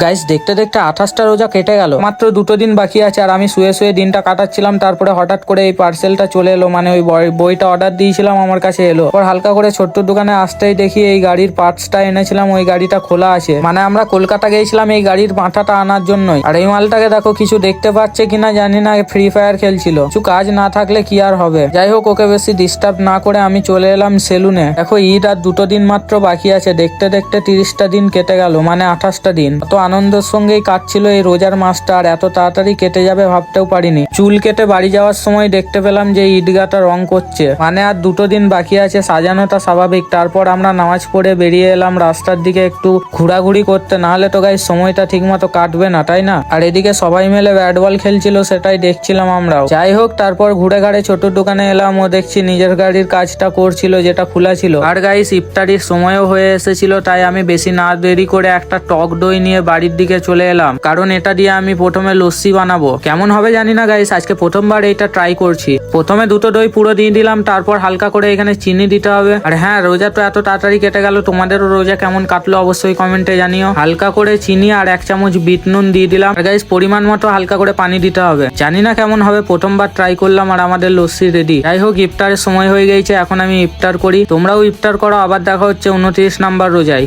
Guys দেখতে দেখতে 28টা রোজা কেটে গেল, মাত্র 2টো দিন বাকি আছে। আর আমি শুয়ে শুয়ে দিনটা কাটাচ্ছিলাম, তারপরে হঠাৎ করে এই পার্সেলটা চলে এলো, মানে ওই বইটা অর্ডার দিয়েছিলাম আমার কাছে এলো। পর হালকা করে ছোট্ট দোকানে আসতেই দেখি এই গাড়ির পার্টসটা এনেছিলাম, ওই গাড়িটা খোলা আছে। মানে আমরা কলকাতা গিয়েছিলাম এই গাড়ির মাথাটা আনার জন্যই। আর এই মালটাকে দেখো কিছু দেখতে পাচ্ছে কিনা জানি না, ফ্রি ফায়ার খেলছিল। কিছু কাজ না থাকলে কি আর হবে। যাই হোক, ওকে বেশি ডিস্টার্ব না করে আমি চলে এলাম সেলুনে। দেখো ঈদ আর 2টো দিন মাত্র বাকি আছে। দেখতে দেখতে 30টা দিন কেটে গেল, মানে 28টা দিন। তো আনন্দের সঙ্গেই কাটছিল এই রোজার মাসটা, আর এত তাড়াতাড়ি কেটে যাবে ভাবতেও পারিনি। চুল কেটে বাড়ি যাওয়ার সময় দেখতে পেলাম যে ঈদগাহটা রং করছে, মানে আর 2টো দিন বাকি আছে, সাজানোটা স্বাভাবিক। তারপর আমরা নামাজ পড়ে বেরিয়ে এলাম রাস্তার দিকে একটু ঘোরাঘুরি করতে, নাহলে তো গাইস সময়টা ঠিক মতো কাটবে না, তাই না? আর এদিকে সবাই মিলে ব্যাট বল খেলছিল, সেটাই দেখছিলাম আমরাও। যাই হোক, তারপর ঘুরে ঘাড়ে ছোট দোকানে এলাম, ও দেখছি নিজের গাড়ির কাজটা করছিল, যেটা খোলা ছিল। আর গাইস ইফতারির সময়ও হয়ে এসেছিল, তাই আমি বেশি না দেরি করে একটা টক দই নিয়ে বাড়ির দিকে চলে এলাম, কারণ এটা দিয়ে আমি প্রথমে লস্যি বানাবো। কেমন হবে জানি না গাইস, আজকে প্রথমবার এটা ট্রাই করছি। প্রথমে 2টো দই পুরো দিয়ে দিলাম, তারপর হালকা করে এখানে চিনি দিতে হবে। আর হ্যাঁ, রোজা তো এত তাড়াতাড়ি কেটে গেল, তোমাদেরও রোজা কেমন কাটলো অবশ্যই কমেন্টে জানিও। হালকা করে চিনি আর 1 চামচ বিট নুন দিয়ে দিলাম। আর গাইস পরিমাণ মতো হালকা করে পানি দিতে হবে। জানি না কেমন হবে, প্রথমবার ট্রাই করলাম। আর আমাদের লস্যি রেডি। যাই হোক, ইফতারের সময় হয়ে গেছে, এখন আমি ইফতার করি। তোমরাও ইফতার করো। আবার দেখা হচ্ছে 29 নাম্বার রোজায়।